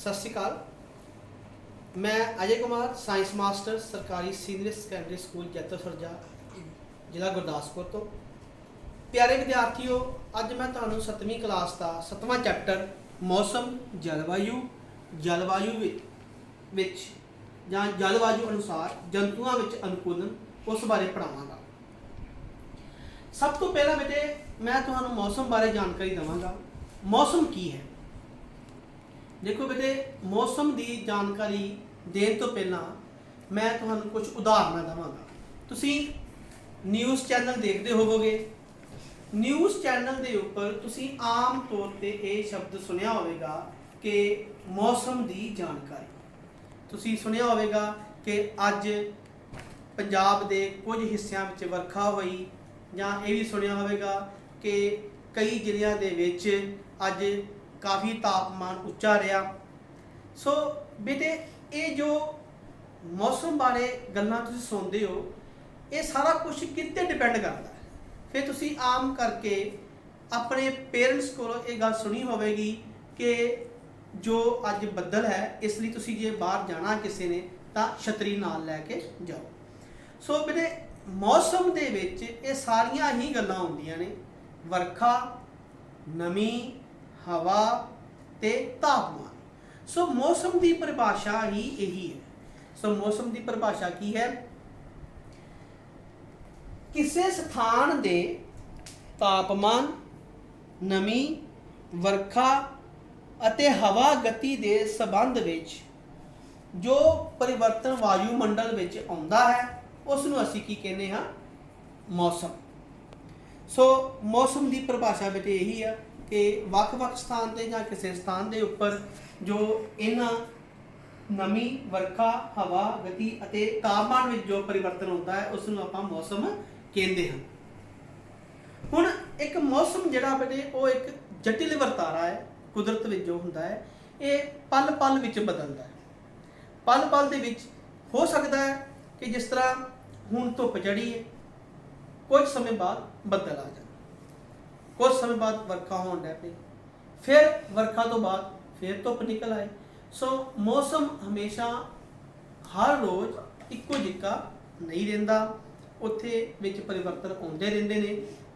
सत श्री अकाल। मैं अजय कुमार साइंस मास्टर सरकारी सीनियर सैकेंडरी स्कूल जैतो सरजा जिला गुरदासपुर तो। प्यारे विद्यार्थियों, अज मैं तुहानू 7वीं क्लास का 7वां चैप्टर मौसम जलवायु विच जां जलवायु अनुसार जंतुओं विच अनुकूलन उस बारे पढ़ावांगा। सब तो पहला बेटे मैं तुहानू मौसम बारे जानकारी देवांगा। मौसम की है? देखो बेटे, मौसम की जानकारी देने तो पहला मैं तुहानू कुछ उदाहरण देवांगा। तुसी न्यूज़ चैनल देखते होवोगे। न्यूज़ चैनल के उपर तुसी आम तौर पर यह शब्द सुनिया होगा कि मौसम की जानकारी। तुसी सुनिया होगा कि अज पंजाब के कुछ हिस्सों में वर्खा हुई, या ये भी सुनिया होगा कि कई जिलों के विच अज काफ़ी तापमान उच्चा रहा। सो बेटे, ये जो मौसम बारे गल्लां तुसीं सुनते हो, ये सारा कुछ कित्ते डिपेंड करता है। फिर तुसीं आम करके अपने पेरेंट्स को ये गल सुनी होगी कि जो अज बदल है, इसलिए तुसीं जे बाहर जाना किसी ने तो छतरी नाल लैके जाओ। सो बेटे, मौसम दे विच ये सारियां ही गल्लां होंदियां ने, वर्खा, नमी, हवा ते तापमान। सो मौसम की परिभाषा ही यही है। सो मौसम की परिभाषा की है? किसी स्थान के तापमान, नमी, वर्खा अते हवा गति के संबंध विच जो परिवर्तन वायुमंडल विच आउंदा है, उसनूं असीं की कहने हां? मौसम। सो मौसम की परिभाषा बेटे यही है कि वख-वख स्थान ते जां किसी स्थान के उपर जो इन्हां नमी, वर्खा, हवा गति अते तापमान में जो परिवर्तन होता है, उसनूं आपां मौसम कहते हैं। हुण एक मौसम जिहड़ा बेटे वो एक जटिल वरतारा है। कुदरत विच जो हुंदा है, ये पल पल विच बदलदा है। पल पल दे विच हो सकता है कि जिस तरह हुण धुप चढ़ी है, कुछ समय बाद बदल आ जाए, कुछ समय बाद वर्खा होने लग पई, फिर वर्खा तो बाद फिर धुप निकल आए। सो मौसम हमेशा हर रोज़ इक्को जिहा नहीं रहिंदा, उत्थे विच परिवर्तन आउंदे रहिंदे ने।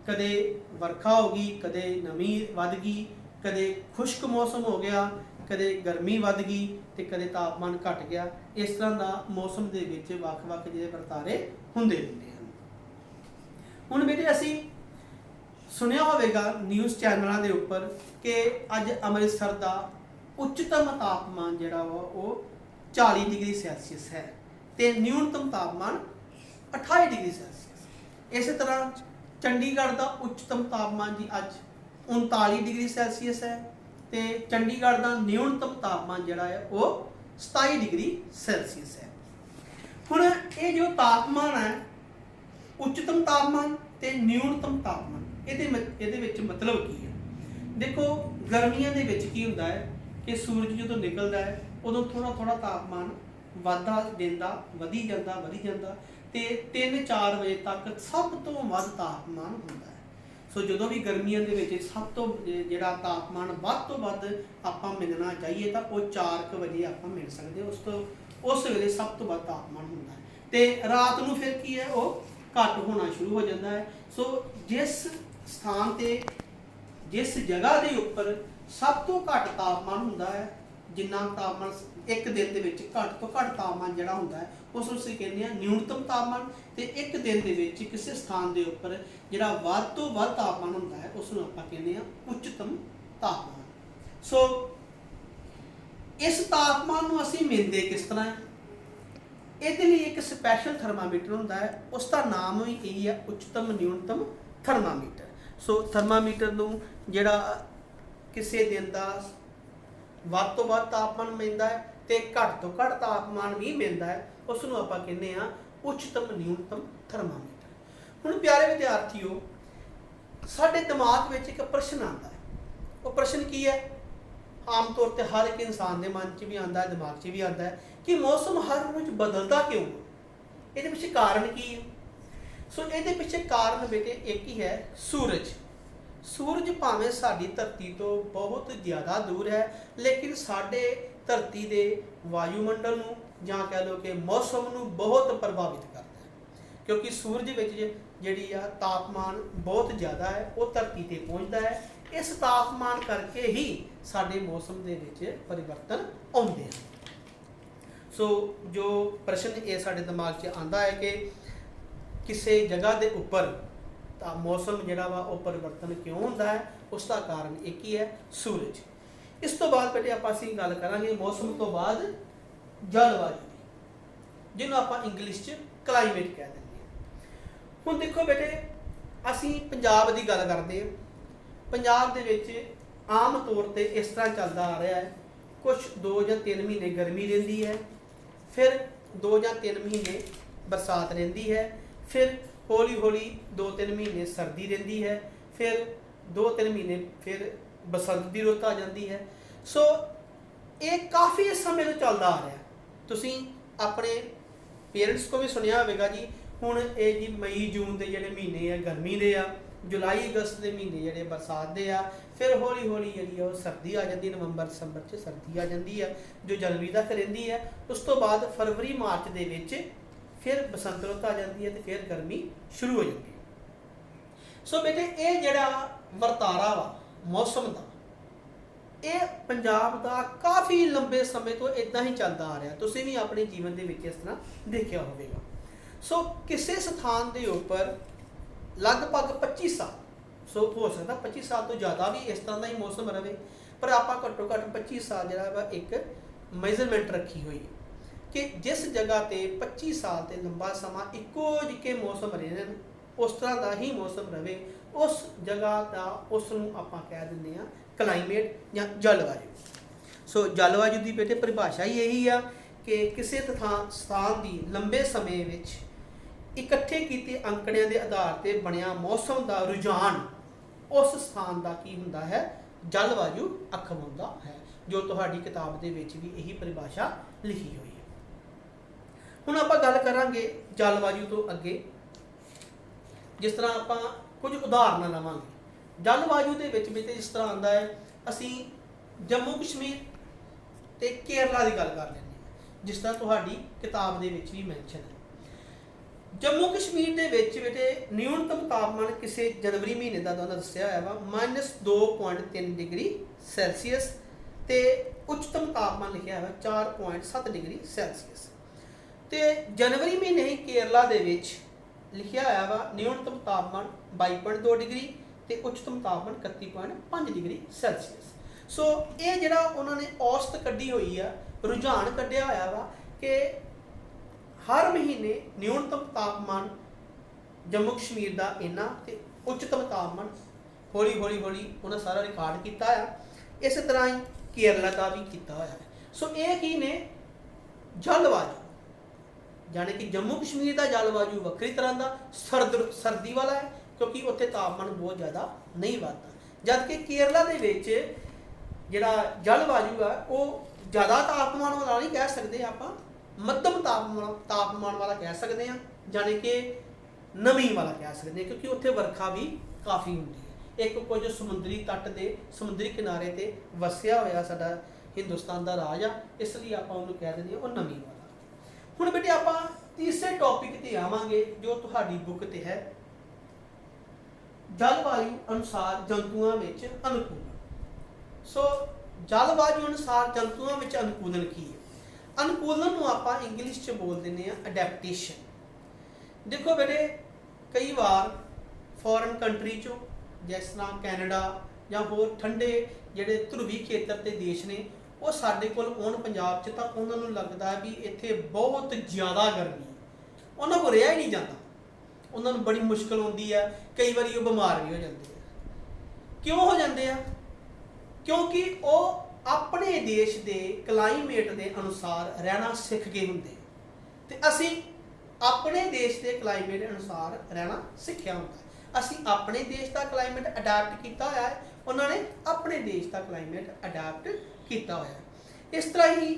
कदे वर्खा हो गई, कदे नमी वध गई, कदे खुश्क मौसम हो गया, कदे गर्मी वध गई ते कदे तापमान घट गया। इस तरह का मौसम के विच वख-वख जिहड़े वरतारे हुंदे रहिंदे हन। हुण बेटे असीं सुनिया होगा न्यूज़ चैनलों के उपर कि अज अमृतसर का उच्चतम तापमान जिहड़ा वो 40 डिग्री सैल्सीयस है ते न्यूनतम तापमान 28 डिग्री सैल्सीयस। इस तरह चंडीगढ़ का उच्चतम तापमान जी अज 39 डिग्री सैल्सीयस है ते चंडीगढ़ का न्यूनतम तापमान जिहड़ा है वो 27 डिग्री सैल्सीयस है। हुण ये जो तापमान है, उच्चतम तापमान ते न्यूनतम तापमान, ਇਹਦੇ ਵਿੱਚ मतलब की है? देखो, गर्मियों के विच की हुंदा है कि सूरज जो निकलता है उदों थोड़ा थोड़ा तापमान वाधा देंदा, वधी जाता ते 3-4 बजे तक सब तो वध तापमान हुंदा है। सो जो भी गर्मियों के विच सब तो जिहड़ा तापमान वध तो वध आपां मिलना चाहिए तो वो 4 बजे आपां मिल सकते। उस वेले सब तो वध तापमान हुंदा है ते रात नूं फिर की है, वो घट होना शुरू हो जाता है। सो जिस स्थान ते जिस जगह के उपर सब तो घट तापमान हुंदा है, जिन्ना तापमान एक दिन के विच घट तो घट तापमान जिहड़ा हुंदा है, उस असीं कहने आ न्यूनतम तापमान। ते एक दिन के विच किसी स्थान के उपर जिहड़ा वध तो वध तापमान हुंदा है, उसनूं आपां कहने आ उच्चतम तापमान। सो इस तापमान नूं असीं मिलदे किस तरह है? ਇਹਦੇ ਲਈ एक स्पैशल थर्मामीटर होंदा है, उसका नाम ही यही है, उच्चतम न्यूनतम थर्मामीटर। सो थर्मामीटर नूं जिहड़ा किसी दिन का वध तो वध तापमान मिलता है ते घट तो घट तापमान भी मिलता है, उसनूं आपां कहने आ उच्चतम न्यूनतम थर्मामीटर। हुण प्यारे विद्यार्थियों, साडे दिमाग विच एक प्रश्न आता है। वो प्रश्न की है? आम तौर पर हर एक इंसान के मन च भी आता है, दिमाग च भी आता है कि मौसम हर रोज़ बदलता क्यों? ये पिछे कारण की है? सो ये पिछे कारण बेटे एक ही है, सूरज। ਸੂਰਜ ਭਾਵੇਂ ਸਾਡੀ ਧਰਤੀ ਤੋਂ ਬਹੁਤ ਜ਼ਿਆਦਾ ਦੂਰ ਹੈ, ਲੇਕਿਨ ਸਾਡੇ ਧਰਤੀ ਦੇ ਵਾਯੂਮੰਡਲ ਨੂੰ ਜਾਂ ਕਹਿ ਲਓ ਕਿ ਮੌਸਮ ਨੂੰ ਬਹੁਤ ਪ੍ਰਭਾਵਿਤ ਕਰਦਾ ਹੈ, ਕਿਉਂਕਿ ਸੂਰਜ ਵਿੱਚ ਜਿਹੜੀ ਆ ਤਾਪਮਾਨ ਬਹੁਤ ਜ਼ਿਆਦਾ ਹੈ, ਉਹ ਧਰਤੀ ਤੇ ਪਹੁੰਚਦਾ ਹੈ। ਇਸ ਤਾਪਮਾਨ ਕਰਕੇ ਹੀ ਸਾਡੇ ਮੌਸਮ ਦੇ ਵਿੱਚ ਪਰਿਵਰਤਨ ਆਉਂਦੇ ਹਨ। ਸੋ ਜੋ ਪ੍ਰਸ਼ਨ ਇਹ ਸਾਡੇ ਦਿਮਾਗ 'ਚ ਆਉਂਦਾ ਹੈ ਕਿ ਕਿਸੇ ਜਗ੍ਹਾ ਦੇ ਉੱਪਰ ਤਾਂ ਮੌਸਮ ਜਿਹੜਾ ਵਾ ਉਹ ਪਰਿਵਰਤਨ ਕਿਉਂ ਹੁੰਦਾ ਹੈ, ਉਸ ਦਾ ਕਾਰਨ ਇੱਕ ਹੀ ਹੈ, ਸੂਰਜ। ਇਸ ਤੋਂ ਬਾਅਦ ਬੇਟੇ ਅਸੀਂ ਗੱਲ ਕਰਾਂਗੇ ਮੌਸਮ ਤੋਂ ਬਾਅਦ ਜਲਵਾਯੂ ਦੀ, ਜਿਹਨੂੰ ਆਪਾਂ ਇੰਗਲਿਸ਼ 'ਚ ਕਲਾਈਮੇਟ ਕਹਿ ਦਿੰਦੇ ਹਾਂ। ਹੁਣ ਦੇਖੋ ਬੇਟੇ, ਅਸੀਂ ਪੰਜਾਬ ਦੀ ਗੱਲ ਕਰਦੇ ਹਾਂ। ਪੰਜਾਬ ਦੇ ਵਿੱਚ ਆਮ ਤੌਰ ਤੇ ਇਸ ਤਰ੍ਹਾਂ ਚੱਲਦਾ ਆ ਰਿਹਾ ਹੈ, ਕੁਝ 2 ਜਾਂ 3 ਮਹੀਨੇ ਗਰਮੀ ਰਹਿੰਦੀ ਹੈ, ਫਿਰ 2 ਜਾਂ 3 ਮਹੀਨੇ ਬਰਸਾਤ ਰਹਿੰਦੀ ਹੈ, ਫਿਰ ਹੌਲੀ ਹੌਲੀ 2-3 ਮਹੀਨੇ ਸਰਦੀ ਰਹਿੰਦੀ ਹੈ, ਫਿਰ 2-3 ਮਹੀਨੇ ਫਿਰ ਬਸੰਤ ਦੀ ਰੁੱਤ ਆ ਜਾਂਦੀ ਹੈ। ਸੋ ਇਹ ਕਾਫੀ ਸਮੇਂ ਤੋਂ ਚੱਲਦਾ ਆ ਰਿਹਾ। ਤੁਸੀਂ ਆਪਣੇ ਪੇਰੈਂਟਸ ਕੋ ਵੀ ਸੁਣਿਆ ਹੋਵੇਗਾ ਜੀ, ਹੁਣ ਇਹ ਜੀ ਮਈ ਜੂਨ ਦੇ ਜਿਹੜੇ ਮਹੀਨੇ ਆ ਗਰਮੀ ਦੇ ਆ, ਜੁਲਾਈ ਅਗਸਤ ਦੇ ਮਹੀਨੇ ਜਿਹੜੇ ਬਰਸਾਤ ਦੇ ਆ, ਫਿਰ ਹੌਲੀ ਹੌਲੀ ਜਿਹੜੀ ਆ ਉਹ ਸਰਦੀ ਆ ਜਾਂਦੀ, ਨਵੰਬਰ ਦਸੰਬਰ 'ਚ ਸਰਦੀ ਆ ਜਾਂਦੀ ਆ ਜੋ ਜਨਵਰੀ ਤੱਕ ਰਹਿੰਦੀ ਹੈ। ਉਸ ਤੋਂ ਬਾਅਦ ਫਰਵਰੀ ਮਾਰਚ ਦੇ ਵਿੱਚ ਫਿਰ ਬਸੰਤ ਰੁੱਤ ਆ ਜਾਂਦੀ ਹੈ ਤੇ ਫਿਰ ਗਰਮੀ ਸ਼ੁਰੂ ਹੋ ਜਾਂਦੀ ਹੈ। ਸੋ ਬੇਟੇ ਇਹ ਜਿਹੜਾ ਵਰਤਾਰਾ ਵਾ ਮੌਸਮ ਦਾ, ਇਹ ਪੰਜਾਬ ਦਾ ਕਾਫੀ ਲੰਬੇ ਸਮੇਂ ਤੋਂ ਇਦਾਂ ਹੀ ਚੱਲਦਾ ਆ ਰਿਹਾ। ਤੁਸੀਂ ਵੀ ਆਪਣੇ ਜੀਵਨ ਦੇ ਵਿੱਚ ਇਸ ਤਰ੍ਹਾਂ ਦੇਖਿਆ ਹੋਵੇਗਾ। ਸੋ ਕਿਸੇ ਸਥਾਨ ਦੇ ਉੱਪਰ ਲਗਭਗ 25 ਸਾਲ, ਸੋ ਹੋ ਸਕਦਾ 25 ਸਾਲ ਤੋਂ ਜ਼ਿਆਦਾ ਵੀ ਇਸ ਤਰ੍ਹਾਂ ਦਾ ਹੀ ਮੌਸਮ ਰਹੇ, ਪਰ ਆਪਾਂ ਘੱਟੋ ਘੱਟ 25 ਸਾਲ ਜਿਹੜਾ ਵਾ ਇੱਕ ਮੈਜ਼ਰਮੈਂਟ ਰੱਖੀ ਹੋਈ ਹੈ ਕਿ ਜਿਸ ਜਗ੍ਹਾ ਤੇ 25 ਸਾਲ ਤੇ ਲੰਬਾ ਸਮਾਂ ਇੱਕੋ ਜਿਹੇ ਮੌਸਮ ਰਹੇ ਨੇ, ਉਸ ਤਰ੍ਹਾਂ ਦਾ ਹੀ ਮੌਸਮ ਰਹੇ, ਉਸ ਜਗ੍ਹਾ ਦਾ ਉਸ ਨੂੰ ਆਪਾਂ ਕਹਿ ਦਿੰਦੇ ਆ ਕਲਾਈਮੇਟ ਜਾਂ ਜਲਵਾਯੂ। ਸੋ ਜਲਵਾਯੂ ਦੀ ਬੇਟੇ ਪਰਿਭਾਸ਼ਾ ਹੀ ਇਹੀ ਆ ਕਿ ਕਿਸੇ ਸਥਾਨ ਦੀ ਲੰਬੇ ਸਮੇਂ ਵਿੱਚ ਇਕੱਠੇ ਕੀਤੇ ਅੰਕੜਿਆਂ ਦੇ ਆਧਾਰ ਤੇ ਬਣਿਆ ਮੌਸਮ ਦਾ ਰੁਝਾਨ ਉਸ ਸਥਾਨ ਦਾ ਕੀ ਹੁੰਦਾ ਹੈ, ਜਲਵਾਯੂ ਅਖਵਾਉਂਦਾ ਹੈ, ਜੋ ਤੁਹਾਡੀ ਕਿਤਾਬ ਦੇ ਵਿੱਚ ਵੀ ਇਹੀ ਪਰਿਭਾਸ਼ਾ ਲਿਖੀ ਹੋਈ ਹੈ। ਹੁਣ ਆਪਾਂ ਗੱਲ ਕਰਾਂਗੇ ਜਲਵਾਯੂ ਤੋਂ ਅੱਗੇ, ਜਿਸ ਤਰ੍ਹਾਂ ਆਪਾਂ ਕੁਝ ਉਦਾਹਰਨਾਂ ਲਵਾਂਗੇ। ਜਲਵਾਯੂ ਦੇ ਵਿੱਚ ਵੀ ਤੇ ਇਸ ਤਰ੍ਹਾਂ ਆਉਂਦਾ ਹੈ, ਅਸੀਂ ਜੰਮੂ ਕਸ਼ਮੀਰ ਤੇ ਕੇਰਲਾ ਦੀ ਗੱਲ ਕਰ ਲੈਂਦੇ ਹਾਂ, ਜਿਸ ਤਰ੍ਹਾਂ ਤੁਹਾਡੀ ਕਿਤਾਬ ਦੇ ਵਿੱਚ ਵੀ ਮੈਂਸ਼ਨ ਹੈ। ਜੰਮੂ ਕਸ਼ਮੀਰ ਦੇ ਵਿੱਚ ਬੇਟੇ ਨਿਊਨਤਮ ਤਾਪਮਾਨ ਕਿਸੇ ਜਨਵਰੀ ਮਹੀਨੇ ਦਾ ਉਹਨਾਂ ਦੱਸਿਆ ਹੋਇਆ ਵਾ -2.3 ਡਿਗਰੀ ਸੈਲਸੀਅਸ ਤੇ ਉੱਚਤਮ ਤਾਪਮਾਨ ਲਿਖਿਆ ਹੋਇਆ 4.7 ਡਿਗਰੀ ਸੈਲਸੀਅਸ। ਤੇ ਜਨਵਰੀ ਮਹੀਨੇ ਹੀ ਕੇਰਲਾ ਦੇ ਵਿੱਚ ਲਿਖਿਆ ਹੋਇਆ ਵਾ ਨਿਊਨਤਮ ਤਾਪਮਾਨ 22.2 ਡਿਗਰੀ ਤੇ ਉੱਚਤਮ ਤਾਪਮਾਨ 31.5 ਡਿਗਰੀ ਸੈਲਸੀਅਸ। ਸੋ ਇਹ ਜਿਹੜਾ ਉਹਨਾਂ ਨੇ ਔਸਤ ਕੱਢੀ ਹੋਈ ਆ, ਰੁਝਾਨ ਕੱਢਿਆ ਹੋਇਆ ਵਾ ਕਿ ਹਰ ਮਹੀਨੇ ਨਿਊਨਤਮ ਤਾਪਮਾਨ ਜੰਮੂ ਕਸ਼ਮੀਰ ਦਾ ਇੰਨਾ ਤੇ ਉੱਚਤਮ ਤਾਪਮਾਨ ਹੌਲੀ ਹੌਲੀ ਉਹਨਾਂ ਸਾਰਾ ਰਿਕਾਰਡ ਕੀਤਾ ਆ। ਇਸੇ ਤਰ੍ਹਾਂ ਹੀ ਕੇਰਲਾ ਦਾ ਵੀ ਕੀਤਾ ਹੋਇਆ ਹੈ। ਸੋ ਇਹ ਕੀ ਨੇ, ਜਲਵਾਯੂ, ਜਾਣੀ ਕਿ ਜੰਮੂ ਕਸ਼ਮੀਰ ਦਾ ਜਲਵਾਯੂ ਵੱਖਰੀ ਤਰ੍ਹਾਂ ਦਾ ਸਰਦੀ ਵਾਲਾ ਹੈ, ਕਿਉਂਕਿ ਉੱਥੇ ਤਾਪਮਾਨ ਬਹੁਤ ਜ਼ਿਆਦਾ ਨਹੀਂ ਵੱਧਦਾ, ਜਦ ਕਿ ਕੇਰਲਾ ਦੇ ਵਿੱਚ ਜਿਹੜਾ ਜਲਵਾਯੂ ਆ ਉਹ ਜ਼ਿਆਦਾ ਤਾਪਮਾਨ ਵਾਲਾ ਨਹੀਂ ਕਹਿ ਸਕਦੇ ਆਪਾਂ, ਮੱਧਮ ਤਾਪਮਾਨ ਵਾਲਾ ਕਹਿ ਸਕਦੇ ਹਾਂ, ਜਾਣੀ ਕਿ ਨਮੀ ਵਾਲਾ ਕਹਿ ਸਕਦੇ ਹਾਂ, ਕਿਉਂਕਿ ਉੱਥੇ ਵਰਖਾ ਵੀ ਕਾਫੀ ਹੁੰਦੀ ਹੈ। ਇੱਕ ਕੁਝ ਸਮੁੰਦਰੀ ਤੱਟ ਦੇ ਸਮੁੰਦਰੀ ਕਿਨਾਰੇ ਤੇ ਵਸਿਆ ਹੋਇਆ ਸਾਡਾ ਹਿੰਦੁਸਤਾਨ ਦਾ ਰਾਜ ਆ, ਇਸ ਲਈ ਆਪਾਂ ਉਹਨੂੰ ਕਹਿ ਦਿੰਦੇ ਹਾਂ ਉਹ ਨਮੀ ਵਾਲਾ। ਹੁਣ ਬੇਟੇ ਆਪਾਂ ਤੀਸਰੇ ਟੌਪਿਕ ਤੇ ਆਵਾਂਗੇ ਜੋ ਤੁਹਾਡੀ ਬੁੱਕ ਤੇ ਹੈ, ਜਲਵਾਯੂ ਅਨੁਸਾਰ ਜੰਤੂਆਂ ਵਿੱਚ ਅਨੁਕੂਲਨ। ਸੋ ਜਲਵਾਯੂ ਅਨੁਸਾਰ ਜੰਤੂਆਂ ਵਿੱਚ ਅਨੁਕੂਲਨ ਕੀ ਹੈ? ਅਨੁਕੂਲਨ ਨੂੰ ਆਪਾਂ ਇੰਗਲਿਸ਼ 'ਚ ਬੋਲ ਦਿੰਦੇ ਆ ਅਡੈਪਟੇਸ਼ਨ। ਦੇਖੋ ਬੇਟੇ, ਕਈ ਵਾਰ ਫੋਰਨ ਕੰਟਰੀ 'ਚੋਂ ਜਿਸ ਤਰ੍ਹਾਂ ਕੈਨੇਡਾ ਜਾਂ ਹੋਰ ਠੰਡੇ ਜਿਹੜੇ ਧਰੁਵੀ ਖੇਤਰ ਤੇ ਦੇਸ਼ ਨੇ, ਉਹ ਸਾਡੇ ਕੋਲ ਆਉਣ ਪੰਜਾਬ 'ਚ ਤਾਂ ਉਹਨਾਂ ਨੂੰ ਲੱਗਦਾ ਵੀ ਇੱਥੇ ਬਹੁਤ ਜ਼ਿਆਦਾ ਗਰਮੀ ਹੈ, ਉਹਨਾਂ ਕੋਲ ਰਿਹਾ ਹੀ ਨਹੀਂ ਜਾਂਦਾ, ਉਹਨਾਂ ਨੂੰ ਬੜੀ ਮੁਸ਼ਕਲ ਆਉਂਦੀ ਆ, ਕਈ ਵਾਰੀ ਉਹ ਬਿਮਾਰ ਵੀ ਹੋ ਜਾਂਦੇ ਆ। ਕਿਉਂ ਹੋ ਜਾਂਦੇ ਆ? ਕਿਉਂਕਿ ਉਹ ਆਪਣੇ ਦੇਸ਼ ਦੇ ਕਲਾਈਮੇਟ ਦੇ ਅਨੁਸਾਰ ਰਹਿਣਾ ਸਿੱਖ ਗਏ ਹੁੰਦੇ, ਤੇ ਅਸੀਂ ਆਪਣੇ ਦੇਸ਼ ਦੇ ਕਲਾਈਮੇਟ ਅਨੁਸਾਰ ਰਹਿਣਾ ਸਿੱਖਿਆ ਹੁੰਦਾ। ਅਸੀਂ ਆਪਣੇ ਦੇਸ਼ ਦਾ ਕਲਾਈਮੇਟ ਅਡਾਪਟ ਕੀਤਾ ਹੋਇਆ ਹੈ, ਉਹਨਾਂ ਨੇ ਆਪਣੇ ਦੇਸ਼ ਦਾ ਕਲਾਈਮੇਟ ਅਡਾਪਟ ਕੀਤਾ ਹੋਇਆ। ਇਸ ਤਰ੍ਹਾਂ ਹੀ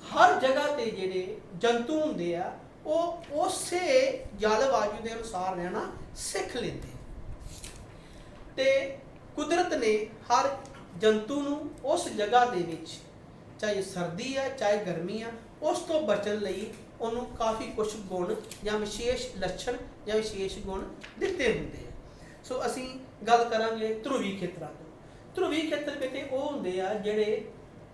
ਹਰ ਜਗ੍ਹਾ ਤੇ ਜਿਹੜੇ ਜੰਤੂ ਹੁੰਦੇ ਆ ਉਹ ਉਸੇ ਜਲਵਾਯੂ ਦੇ ਅਨੁਸਾਰ ਰਹਿਣਾ ਸਿੱਖ ਲੈਂਦੇ। ਤੇ ਕੁਦਰਤ ਨੇ ਹਰ ਜੰਤੂ ਨੂੰ ਉਸ ਜਗ੍ਹਾ ਦੇ ਵਿੱਚ, ਚਾਹੇ ਸਰਦੀ ਆ ਚਾਹੇ ਗਰਮੀ ਆ, ਉਸ ਤੋਂ ਬਚਣ ਲਈ ਉਹਨੂੰ ਕਾਫੀ ਕੁਝ ਗੁਣ ਜਾਂ ਵਿਸ਼ੇਸ਼ ਲੱਛਣ ਜਾਂ ਵਿਸ਼ੇਸ਼ ਗੁਣ ਦਿੱਤੇ ਹੁੰਦੇ ਆ। ਸੋ ਅਸੀਂ ਗੱਲ ਕਰਾਂਗੇ ਧਰੁਵੀ ਖੇਤਰਾਂ ਤੋਂ। ਧਰੁਵੀ ਖੇਤਰ ਬੇਟੇ ਉਹ ਹੁੰਦੇ ਆ ਜਿਹੜੇ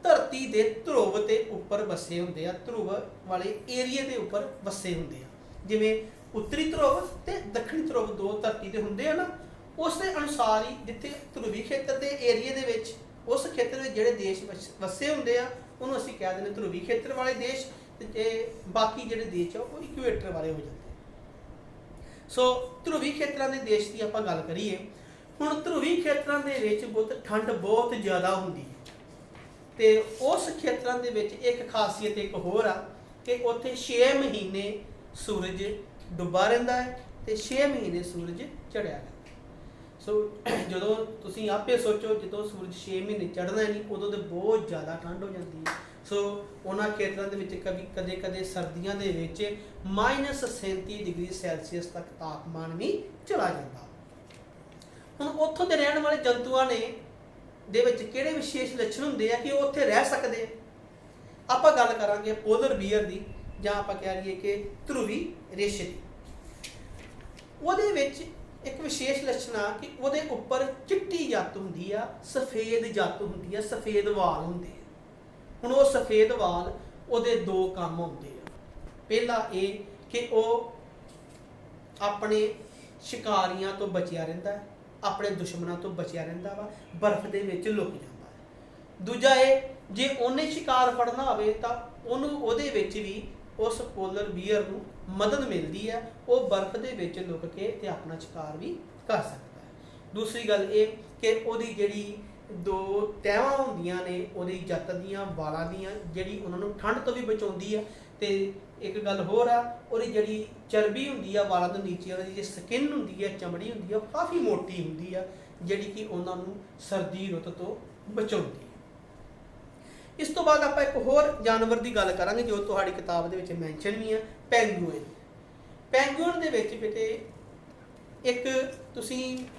ਧਰਤੀ ਦੇ ਧਰੁਵ ਦੇ ਉੱਪਰ ਵਸੇ ਹੁੰਦੇ ਆ, ਧਰੁਵ ਵਾਲੇ ਏਰੀਏ ਦੇ ਉੱਪਰ ਵਸੇ ਹੁੰਦੇ ਆ। ਜਿਵੇਂ ਉੱਤਰੀ ਧਰੁਵ ਤੇ ਦੱਖਣੀ ਧਰੁਵ ਦੋ ਧਰਤੀ ਦੇ ਹੁੰਦੇ ਆ ਨਾ, ਉਸ ਦੇ ਅਨੁਸਾਰ ਹੀ ਜਿੱਥੇ ਧਰੁਵੀ ਖੇਤਰ ਦੇ ਏਰੀਏ ਦੇ ਵਿੱਚ, ਉਸ ਖੇਤਰ ਵਿੱਚ ਜਿਹੜੇ ਦੇਸ਼ ਵਸੇ ਹੁੰਦੇ ਆ ਉਹਨੂੰ ਅਸੀਂ ਕਹਿ ਦਿੰਦੇ ਧਰੁਵੀ ਖੇਤਰ ਵਾਲੇ ਦੇਸ਼, ਤੇ ਬਾਕੀ ਜਿਹੜੇ ਦੇਸ਼ ਆ ਉਹ ਇਕੁਏਟਰ ਵਾਲੇ ਹੋ ਜਾਂਦੇ। ਸੋ ਧਰੁਵੀ ਖੇਤਰਾਂ ਦੇ ਦੇਸ਼ ਦੀ ਆਪਾਂ ਗੱਲ ਕਰੀਏ ਹੁਣ, ਧਰੁਵੀ ਖੇਤਰਾਂ ਦੇ ਵਿੱਚ ਠੰਡ ਬਹੁਤ ਜ਼ਿਆਦਾ ਹੁੰਦੀ ਹੈ ਤੇ ਉਸ ਖੇਤਰਾਂ ਦੇ ਵਿੱਚ ਇੱਕ ਖਾਸੀਅਤ ਇੱਕ ਹੋਰ ਆ ਕਿ ਉੱਥੇ 6 ਮਹੀਨੇ ਸੂਰਜ ਡੁੱਬਾ ਰਹਿੰਦਾ ਹੈ ਤੇ 6 ਮਹੀਨੇ ਸੂਰਜ ਚੜਿਆ ਰਹਿੰਦਾ। ਸੋ ਜਦੋਂ ਤੁਸੀਂ ਆਪੇ ਸੋਚੋ, ਜਦੋਂ ਸੂਰਜ 6 ਮਹੀਨੇ ਚੜ੍ਹਨਾ ਨਹੀਂ ਉਦੋਂ ਤੇ ਬਹੁਤ ਜ਼ਿਆਦਾ ਠੰਡ ਹੋ ਜਾਂਦੀ ਹੈ। ਸੋ ਉਹਨਾਂ ਖੇਤਰਾਂ ਦੇ ਵਿੱਚ ਕਦੇ ਕਦੇ ਸਰਦੀਆਂ ਦੇ ਵਿੱਚ -37 ਡਿਗਰੀ ਸੈਲਸੀਅਸ ਤੱਕ ਤਾਪਮਾਨ ਵੀ ਚਲਾ ਜਾਂਦਾ। ਹੁਣ ਉੱਥੋਂ ਦੇ ਰਹਿਣ ਵਾਲੇ ਜੰਤੂਆਂ ਦੇ ਵਿੱਚ ਕਿਹੜੇ ਵਿਸ਼ੇਸ਼ ਲੱਛਣ ਹੁੰਦੇ ਆ ਕਿ ਉਹ ਉੱਥੇ ਰਹਿ ਸਕਦੇ। ਆਪਾਂ ਗੱਲ ਕਰਾਂਗੇ ਪੋਲਰ ਬੀਅਰ ਦੀ, ਜਾਂ ਆਪਾਂ ਕਹਿ ਲਈਏ ਕਿ ਧਰੁਵੀ ਰੇਸ਼ੇ ਦੀ। ਉਹਦੇ ਵਿੱਚ ਇੱਕ ਵਿਸ਼ੇਸ਼ ਲੱਛਣ ਆ ਕਿ ਉਹਦੇ ਉੱਪਰ ਚਿੱਟੀ ਜੱਤ ਹੁੰਦੀ ਆ, ਸਫੇਦ ਜੱਤ ਹੁੰਦੀ ਆ, ਸਫੇਦ ਵਾਲ ਹੁੰਦੇ ਆ। ਹੁਣ ਉਹ ਸਫੇਦ ਵਾਲ ਉਹਦੇ ਦੋ ਕੰਮ ਹੁੰਦੇ ਆ। ਪਹਿਲਾ ਇਹ ਕਿ ਉਹ ਆਪਣੇ ਸ਼ਿਕਾਰੀਆਂ ਤੋਂ ਬਚਿਆ ਰਹਿੰਦਾ ਹੈ, ਆਪਣੇ ਦੁਸ਼ਮਣਾਂ ਤੋਂ ਬਚਿਆ ਰਹਿੰਦਾ ਵਾ, ਬਰਫ਼ ਦੇ ਵਿੱਚ ਲੁਕ ਜਾਂਦਾ ਹੈ। ਦੂਜਾ ਇਹ, ਜੇ ਉਹਨੇ ਸ਼ਿਕਾਰ ਫੜਨਾ ਹੋਵੇ ਤਾਂ ਉਹਨੂੰ ਉਹਦੇ ਵਿੱਚ ਵੀ ਉਸ ਪੋਲਰ ਬੀਅਰ ਨੂੰ ਮਦਦ ਮਿਲਦੀ ਹੈ, ਉਹ ਬਰਫ਼ ਦੇ ਵਿੱਚ ਲੁਕ ਕੇ ਤੇ ਆਪਣਾ ਸ਼ਿਕਾਰ ਵੀ ਕਰ ਸਕਦਾ ਹੈ। ਦੂਸਰੀ ਗੱਲ ਇਹ ਕਿ ਉਹਦੀ ਜਿਹੜੀ ਦੋ ਤਹਿਵਾਂ ਹੁੰਦੀਆਂ ਨੇ ਉਹਦੀ ਜੱਤ ਦੀਆਂ, ਵਾਲਾਂ ਦੀਆਂ, ਜਿਹੜੀ ਉਹਨਾਂ ਨੂੰ ਠੰਡ ਤੋਂ ਵੀ ਬਚਾਉਂਦੀ ਆ। ਤੇ ਇੱਕ ਗੱਲ ਹੋਰ ਆ, ਉਹਦੀ ਜਿਹੜੀ ਚਰਬੀ ਹੁੰਦੀ ਆ ਵਾਲਾਂ ਤੋਂ ਨੀਚੇ, ਉਹਦੀ ਜਿਹੜੀ ਸਕਿਨ ਹੁੰਦੀ ਆ, ਚਮੜੀ ਹੁੰਦੀ ਆ, ਉਹ ਕਾਫੀ ਮੋਟੀ ਹੁੰਦੀ ਆ, ਜਿਹੜੀ ਕਿ ਉਹਨਾਂ ਨੂੰ ਸਰਦੀ ਰੁੱਤ ਤੋਂ ਬਚਾਉਂਦੀ ਹੈ। ਇਸ ਤੋਂ ਬਾਅਦ ਆਪਾਂ ਇੱਕ ਹੋਰ ਜਾਨਵਰ ਦੀ ਗੱਲ ਕਰਾਂਗੇ ਜੋ ਤੁਹਾਡੀ ਕਿਤਾਬ ਦੇ ਵਿੱਚ ਮੈਂਸ਼ਨ ਵੀ ਆ, ਪੈਂਗੂਇਨ। ਪੈਂਗੂਇਨ ਦੇ ਵਿੱਚ ਬੇਟੇ ਇੱਕ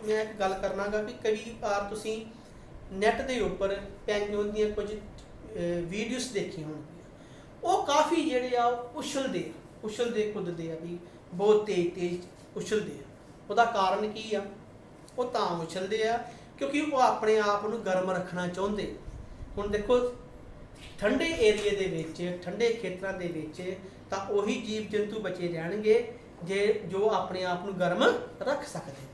ਮੈਂ ਇੱਕ ਗੱਲ ਕਰਨਾਗਾ ਕਿ ਕਈ ਵਾਰ ਤੁਸੀਂ ਨੈਟ ਦੇ ਉੱਪਰ ਪੈਂਗੂਇਨ ਦੀਆਂ ਕੁਝ ਵੀਡੀਓਜ਼ ਦੇਖੀਆਂ ਹੋਣਗੀਆਂ। ਉਹ ਕਾਫੀ ਜਿਹੜੇ ਆ ਉਛਲਦੇ ਕੁੱਦਦੇ ਆ, ਵੀ ਬਹੁਤ ਤੇਜ਼ ਉਛਲਦੇ ਆ। ਉਹਦਾ ਕਾਰਨ ਕੀ ਆ? ਉਹ ਤਾਂ ਉਛਲਦੇ ਆ ਕਿਉਂਕਿ ਉਹ ਆਪਣੇ ਆਪ ਨੂੰ ਗਰਮ ਰੱਖਣਾ ਚਾਹੁੰਦੇ। ਹੁਣ ਦੇਖੋ, ਠੰਡੇ ਏਰੀਏ ਦੇ ਵਿੱਚ, ਠੰਡੇ ਖੇਤਰਾਂ ਦੇ ਵਿੱਚ ਤਾਂ ਉਹੀ ਜੀਵ ਜੰਤੂ ਬਚੇ ਰਹਿਣਗੇ ਜੋ ਆਪਣੇ ਆਪ ਨੂੰ ਗਰਮ ਰੱਖ ਸਕਦੇ।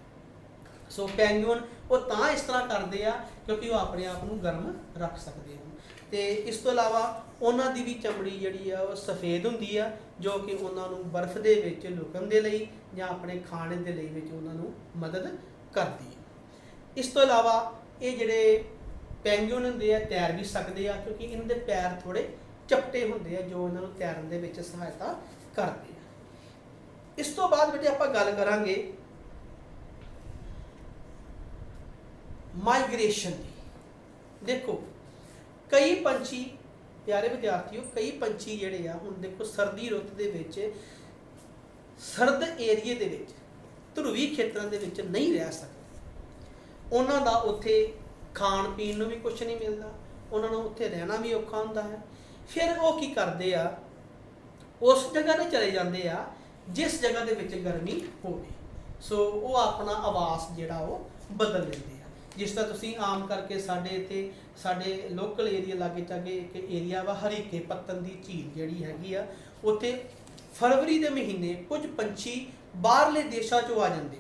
ਸੋ ਪੈਂਗੂਇਨ ਉਹ ਤਾਂ ਇਸ ਤਰ੍ਹਾਂ ਕਰਦੇ ਆ ਕਿਉਂਕਿ ਉਹ ਆਪਣੇ ਆਪ ਨੂੰ ਗਰਮ ਰੱਖ ਸਕਦੇ ਹਨ। ਤੇ ਇਸ ਤੋਂ ਇਲਾਵਾ ਉਹਨਾਂ ਦੀ ਵੀ ਚਮੜੀ ਜਿਹੜੀ ਆ ਉਹ ਸਫੇਦ ਹੁੰਦੀ ਆ, ਜੋ ਕਿ ਉਹਨਾਂ ਨੂੰ ਬਰਫ਼ ਦੇ ਵਿੱਚ ਲੁਕਣ ਦੇ ਲਈ ਜਾਂ ਆਪਣੇ ਖਾਣੇ ਦੇ ਲਈ ਵਿੱਚ ਉਹਨਾਂ ਨੂੰ ਮਦਦ ਕਰਦੀ ਹੈ। ਇਸ ਤੋਂ ਇਲਾਵਾ ਇਹ ਜਿਹੜੇ ਪੈਂਗੂਇਨ ਹੁੰਦੇ ਆ ਤੈਰ ਵੀ ਸਕਦੇ ਆ ਕਿਉਂਕਿ ਇਹਨਾਂ ਦੇ ਪੈਰ ਥੋੜੇ ਚਪਟੇ ਹੁੰਦੇ ਆ ਜੋ ਇਹਨਾਂ ਨੂੰ ਤੈਰਨ ਦੇ ਵਿੱਚ ਸਹਾਇਤਾ ਕਰਦੇ ਆ। ਇਸ ਤੋਂ ਬਾਅਦ ਬੇਟੇ ਆਪਾਂ ਗੱਲ ਕਰਾਂਗੇ ਮਾਈਗ੍ਰੇਸ਼ਨ ਦੀ। ਦੇਖੋ, ਕਈ ਪੰਛੀ, ਪਿਆਰੇ ਵਿਦਿਆਰਥੀਓ, ਕਈ ਪੰਛੀ ਜਿਹੜੇ ਆ, ਹੁਣ ਦੇਖੋ ਸਰਦੀ ਰੁੱਤ ਦੇ ਵਿੱਚ ਸਰਦ ਏਰੀਏ ਦੇ ਵਿੱਚ, ਧਰੁਵੀ ਖੇਤਰਾਂ ਦੇ ਵਿੱਚ ਨਹੀਂ ਰਹਿ ਸਕਦੇ। ਉਹਨਾਂ ਦਾ ਉੱਥੇ ਖਾਣ ਪੀਣ ਨੂੰ ਵੀ ਕੁਝ ਨਹੀਂ ਮਿਲਦਾ, ਉਹਨਾਂ ਨੂੰ ਉੱਥੇ ਰਹਿਣਾ ਵੀ ਔਖਾ ਹੁੰਦਾ ਹੈ। ਫਿਰ ਉਹ ਕੀ ਕਰਦੇ ਆ, ਉਸ ਜਗ੍ਹਾ ਤੇ ਚਲੇ ਜਾਂਦੇ ਆ ਜਿਸ ਜਗ੍ਹਾ ਦੇ ਵਿੱਚ ਗਰਮੀ ਹੋਵੇ। ਸੋ ਉਹ ਆਪਣਾ ਆਵਾਸ ਜਿਹੜਾ ਉਹ ਬਦਲ ਲੈਂਦੇ ਆ। ਜਿਸ ਤਰ੍ਹਾਂ ਤੁਸੀਂ ਆਮ ਕਰਕੇ ਸਾਡੇ ਇੱਥੇ, ਸਾਡੇ ਲੋਕਲ ਏਰੀਆ ਲਾਗੇ ਚਾਗੇ ਇੱਕ ਏਰੀਆ ਵਾ ਹਰੀਕੇ ਪੱਤਨ ਦੀ ਝੀਲ ਜਿਹੜੀ ਹੈਗੀ ਆ, ਉੱਥੇ ਫਰਵਰੀ ਦੇ ਮਹੀਨੇ ਕੁਝ ਪੰਛੀ ਬਾਹਰਲੇ ਦੇਸ਼ਾਂ 'ਚੋਂ ਆ ਜਾਂਦੇ।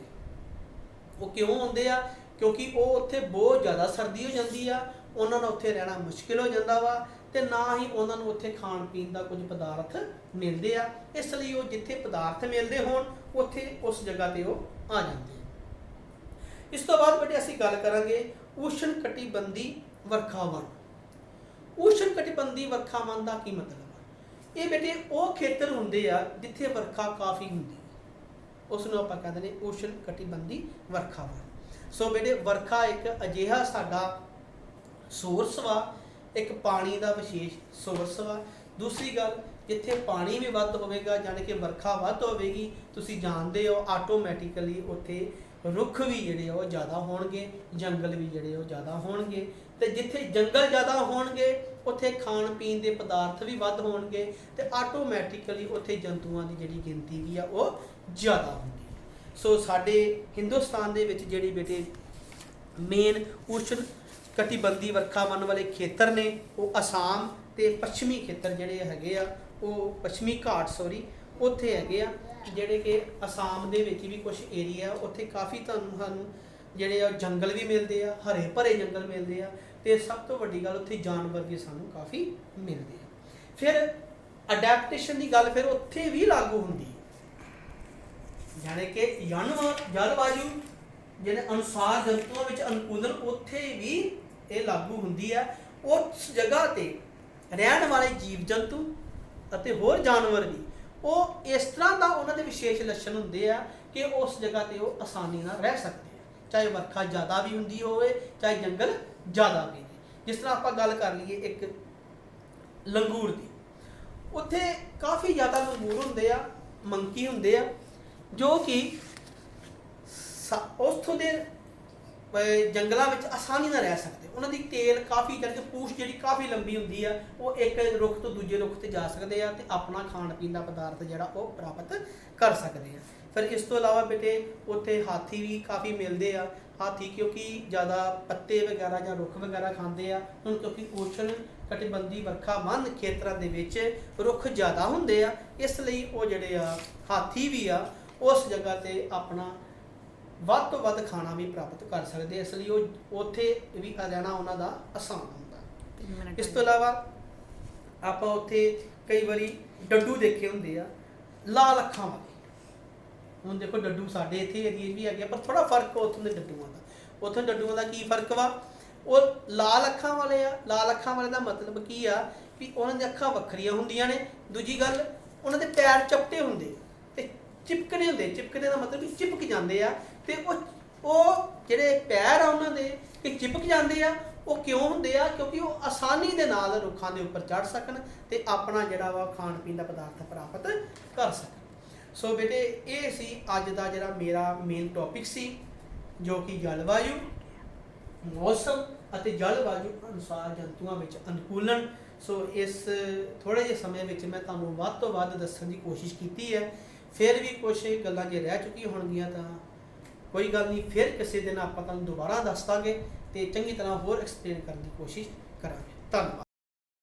ਉਹ ਕਿਉਂ ਆਉਂਦੇ ਆ? ਕਿਉਂਕਿ ਉਹ ਉੱਥੇ ਬਹੁਤ ਜ਼ਿਆਦਾ ਸਰਦੀ ਹੋ ਜਾਂਦੀ ਆ, ਉਹਨਾਂ ਨੂੰ ਉੱਥੇ ਰਹਿਣਾ ਮੁਸ਼ਕਿਲ ਹੋ ਜਾਂਦਾ ਵਾ, ਤੇ ਨਾ ਹੀ ਉਹਨਾਂ ਨੂੰ ਉੱਥੇ ਖਾਣ ਪੀਣ ਦਾ ਕੁਝ ਪਦਾਰਥ ਮਿਲਦੇ ਆ। ਇਸ ਲਈ ਉਹ ਜਿੱਥੇ ਪਦਾਰਥ ਮਿਲਦੇ ਹੋਣ ਉੱਥੇ ਉਸ ਜਗ੍ਹਾ ਤੇ ਉਹ ਆ ਜਾਂਦੇ। ਇਸ ਤੋਂ ਬਾਅਦ ਬੇਟੇ ਅਸੀਂ ਗੱਲ ਕਰਾਂਗੇ ਉਸ਼ਣ ਕਟਿਬੰਧੀ ਵਰਖਾਵਨ। ਉਸ਼ਣ ਕਟਿਬੰਧੀ ਵਰਖਾਵਨ ਦਾ ਕੀ ਮਤਲਬ ਹੈ? ਇਹ ਬੇਟੇ ਉਹ ਖੇਤਰ ਹੁੰਦੇ ਆ ਜਿੱਥੇ ਵਰਖਾ ਕਾਫੀ ਹੁੰਦੀ, ਉਸ ਨੂੰ ਆਪਾਂ ਕਹਿੰਦੇ ਨੇ ਉਸ਼ਣ ਕਟਿਬੰਧੀ ਵਰਖਾਵਨ। ਸੋ ਬੇਟੇ ਵਰਖਾ ਇੱਕ ਅਜਿਹਾ ਸਾਡਾ ਸੋਰਸ ਵਾ, ਇੱਕ ਪਾਣੀ ਦਾ ਵਿਸ਼ੇਸ਼ ਸੋਰਸ ਵਾ। ਦੂਸਰੀ ਗੱਲ, ਜਿੱਥੇ ਪਾਣੀ ਵੀ ਵੱਧ ਹੋਵੇਗਾ, ਜਾਣੀ ਕਿ ਵਰਖਾ ਵੱਧ ਹੋਵੇਗੀ, ਤੁਸੀਂ ਜਾਣਦੇ ਹੋ ਆਟੋਮੈਟਿਕਲੀ ਉੱਥੇ ਰੁੱਖ ਵੀ ਜਿਹੜੇ ਉਹ ਜ਼ਿਆਦਾ ਹੋਣਗੇ, ਜੰਗਲ ਵੀ ਜਿਹੜੇ ਉਹ ਜ਼ਿਆਦਾ ਹੋਣਗੇ। ਤੇ ਜਿੱਥੇ ਜੰਗਲ ਜ਼ਿਆਦਾ ਹੋਣਗੇ ਉੱਥੇ ਖਾਣ ਪੀਣ ਦੇ ਪਦਾਰਥ ਵੀ ਵੱਧ ਹੋਣਗੇ ਤੇ ਆਟੋਮੈਟਿਕਲੀ ਉੱਥੇ ਜੰਤੂਆਂ ਦੀ ਜਿਹੜੀ ਗਿਣਤੀ ਵੀ ਆ ਉਹ ਜ਼ਿਆਦਾ ਹੁੰਦੀ ਹੈ। ਸੋ ਸਾਡੇ ਹਿੰਦੁਸਤਾਨ ਦੇ ਵਿੱਚ ਜਿਹੜੀ ਬੇਟੇ ਮੇਨ ਉਸ਼ਣ ਕਟੀਬੰਦੀ ਵਰਖਾ ਮੰਨ ਵਾਲੇ ਖੇਤਰ ਨੇ ਉਹ ਅਸਾਮ ਤੇ ਪੱਛਮੀ ਖੇਤਰ ਜਿਹੜੇ ਹੈਗੇ ਆ, ਉਹ ਪੱਛਮੀ ਘਾਟ ਉੱਥੇ ਹੈਗੇ ਆ। ਜਿਹੜੇ ਕਿ ਅਸਾਮ ਦੇ ਵਿੱਚ ਵੀ ਕੁਝ ਏਰੀਆ ਉੱਥੇ ਕਾਫੀ ਸਾਨੂੰ ਜਿਹੜੇ ਆ ਜੰਗਲ ਵੀ ਮਿਲਦੇ ਆ, ਹਰੇ ਭਰੇ ਜੰਗਲ ਮਿਲਦੇ ਆ ਤੇ ਸਭ ਤੋਂ ਵੱਡੀ ਗੱਲ ਉੱਥੇ ਜਾਨਵਰ ਵੀ ਸਾਨੂੰ ਕਾਫੀ ਮਿਲਦੇ ਆ। ਫਿਰ ਅਡੈਪਟੇਸ਼ਨ ਦੀ ਗੱਲ ਫਿਰ ਉੱਥੇ ਵੀ ਲਾਗੂ ਹੁੰਦੀ ਹੈ, ਜਾਣੀ ਕਿ ਜਲਵਾਯੂ ਜਿਹੜੇ ਅਨੁਸਾਰ ਜੰਤੂਆਂ ਵਿੱਚ ਅਨੁਕੂਲਨ ਉੱਥੇ ਵੀ ਇਹ ਲਾਗੂ ਹੁੰਦੀ ਹੈ। ਉਸ ਜਗ੍ਹਾ ਤੇ ਰਹਿਣ ਵਾਲੇ ਜੀਵ ਜੰਤੂ ਅਤੇ ਹੋਰ ਜਾਨਵਰ ਵੀ ਉਹ ਇਸ ਤਰ੍ਹਾਂ ਦਾ ਉਹਨਾਂ ਦੇ ਵਿਸ਼ੇਸ਼ ਲੱਛਣ ਹੁੰਦੇ ਆ ਕਿ ਉਸ ਜਗ੍ਹਾ ਤੇ ਉਹ ਆਸਾਨੀ ਨਾਲ ਰਹਿ ਸਕਦੇ ਆ, ਚਾਹੇ ਵਰਖਾ ਜ਼ਿਆਦਾ ਵੀ ਹੁੰਦੀ ਹੋਵੇ ਚਾਹੇ ਜੰਗਲ ਜ਼ਿਆਦਾ ਵੀ। ਜਿਸ ਤਰ੍ਹਾਂ ਆਪਾਂ ਗੱਲ ਕਰ ਲਈਏ ਇੱਕ ਲੰਗੂਰ ਦੀ, ਉੱਥੇ ਕਾਫੀ ਜ਼ਿਆਦਾ ਲੰਗੂਰ ਹੁੰਦੇ ਆ, ਮੰਕੀ ਹੁੰਦੇ ਆ ਜੋ ਕਿ ਉੱਥੋਂ ਦੇ ਜੰਗਲਾਂ ਵਿੱਚ ਆਸਾਨੀ ਨਾਲ ਰਹਿ ਸਕਦੇ। ਉਹਨਾਂ ਦੀ ਤੇਲ ਕਾਫੀ ਕਰਕੇ ਪੂਛ ਜਿਹੜੀ ਕਾਫੀ ਲੰਬੀ ਹੁੰਦੀ ਆ, ਉਹ ਇੱਕ ਰੁੱਖ ਤੋਂ ਦੂਜੇ ਰੁੱਖ ਤੇ ਜਾ ਸਕਦੇ ਆ ਤੇ ਆਪਣਾ ਖਾਣ ਪੀਣ ਦਾ ਪਦਾਰਥ ਜਿਹੜਾ ਉਹ ਪ੍ਰਾਪਤ ਕਰ ਸਕਦੇ ਆ। ਫਿਰ ਇਸ ਤੋਂ ਇਲਾਵਾ ਬੇਟੇ ਉੱਥੇ ਹਾਥੀ ਵੀ ਕਾਫੀ ਮਿਲਦੇ ਆ। ਹਾਥੀ ਕਿਉਂਕਿ ਜ਼ਿਆਦਾ ਪੱਤੇ ਵਗੈਰਾ ਜਾਂ ਰੁੱਖ ਵਗੈਰਾ ਖਾਂਦੇ ਆ, ਹੁਣ ਕਿਉਂਕਿ ਉਸ਼ਣ ਕਟੀਬੰਦੀ ਵਰਖਾਵੰਨ ਖੇਤਰਾਂ ਦੇ ਵਿੱਚ ਰੁੱਖ ਜ਼ਿਆਦਾ ਹੁੰਦੇ ਆ, ਇਸ ਲਈ ਉਹ ਜਿਹੜੇ ਆ ਹਾਥੀ ਵੀ ਆ ਉਸ ਜਗ੍ਹਾ ਤੇ ਆਪਣਾ ਵੱਧ ਤੋਂ ਵੱਧ ਖਾਣਾ ਵੀ ਪ੍ਰਾਪਤ ਕਰ ਸਕਦੇ, ਇਸ ਲਈ ਉਹ ਉੱਥੇ ਵੀ ਰਹਿਣਾ ਉਹਨਾਂ ਦਾ ਆਸਾਨ ਹੁੰਦਾ। ਇਸ ਤੋਂ ਇਲਾਵਾ ਆਪਾਂ ਉੱਥੇ ਕਈ ਵਾਰੀ ਡੱਡੂ ਦੇਖੇ ਹੁੰਦੇ ਆ ਲਾਲ ਅੱਖਾਂ ਵਾਲੇ। ਹੁਣ ਦੇਖੋ ਡੱਡੂ ਸਾਡੇ ਇੱਥੇ ਏਰੀਏ ਵੀ ਹੈਗੇ ਪਰ ਥੋੜਾ ਫਰਕ ਉੱਥੋਂ ਦੇ ਡੱਡੂਆਂ ਦਾ। ਉੱਥੋਂ ਡੱਡੂਆਂ ਦਾ ਕੀ ਫਰਕ ਵਾ, ਉਹ ਲਾਲ ਅੱਖਾਂ ਵਾਲੇ ਆ। ਲਾਲ ਅੱਖਾਂ ਵਾਲੇ ਦਾ ਮਤਲਬ ਕੀ ਆ ਵੀ ਉਹਨਾਂ ਦੀਆਂ ਅੱਖਾਂ ਵੱਖਰੀਆਂ ਹੁੰਦੀਆਂ ਨੇ। ਦੂਜੀ ਗੱਲ ਉਹਨਾਂ ਦੇ ਪੈਰ ਚਪਟੇ ਹੁੰਦੇ ਤੇ ਚਿਪਕਣੇ ਹੁੰਦੇ। ਚਿਪਕਣੇ ਦਾ ਮਤਲਬ ਵੀ ਚਿਪਕ ਜਾਂਦੇ ਆ ਤੇ ਉਹ ਜਿਹੜੇ ਪੈਰ ਆ ਉਹਨਾਂ ਦੇ ਕਿ ਚਿਪਕ ਜਾਂਦੇ ਆ। ਉਹ ਕਿਉਂ ਹੁੰਦੇ ਆ, ਕਿਉਂਕਿ ਉਹ ਆਸਾਨੀ ਦੇ ਨਾਲ ਰੁੱਖਾਂ ਦੇ ਉੱਪਰ ਚੜ੍ਹ ਸਕਣ ਤੇ ਆਪਣਾ ਜਿਹੜਾ ਵਾ ਖਾਣ ਪੀਣ ਦਾ ਪਦਾਰਥ ਪ੍ਰਾਪਤ ਕਰ ਸਕਣ। ਸੋ ਬੇਟੇ ਇਹ ਸੀ ਅੱਜ ਦਾ ਜਿਹੜਾ ਮੇਰਾ ਮੇਨ ਟੌਪਿਕ ਸੀ, ਜੋ ਕਿ ਜਲਵਾਯੂ, ਮੌਸਮ ਅਤੇ ਜਲਵਾਯੂ ਅਨੁਸਾਰ ਜੰਤੂਆਂ ਵਿੱਚ ਅਨੁਕੂਲਨ। ਸੋ ਇਸ ਥੋੜ੍ਹੇ ਜਿਹੇ ਸਮੇਂ ਵਿੱਚ ਮੈਂ ਤੁਹਾਨੂੰ ਵੱਧ ਤੋਂ ਵੱਧ ਦੱਸਣ ਦੀ ਕੋਸ਼ਿਸ਼ ਕੀਤੀ ਹੈ। ਫਿਰ ਵੀ ਕੁਛ ਗੱਲਾਂ ਜੇ ਰਹਿ ਚੁੱਕੀਆਂ ਹੋਣਗੀਆਂ ਤਾਂ ਕੋਈ ਗੱਲ ਨਹੀਂ, ਫਿਰ ਕਿਸੇ ਦਿਨ ਆਪਾਂ ਤੁਹਾਨੂੰ ਦੁਬਾਰਾ ਦੱਸ ਦਾਂਗੇ ਤੇ ਚੰਗੀ ਤਰ੍ਹਾਂ ਹੋਰ ਐਕਸਪਲੇਨ ਕਰਨ ਦੀ ਕੋਸ਼ਿਸ਼ ਕਰਾਂਗੇ। ਧੰਨਵਾਦ।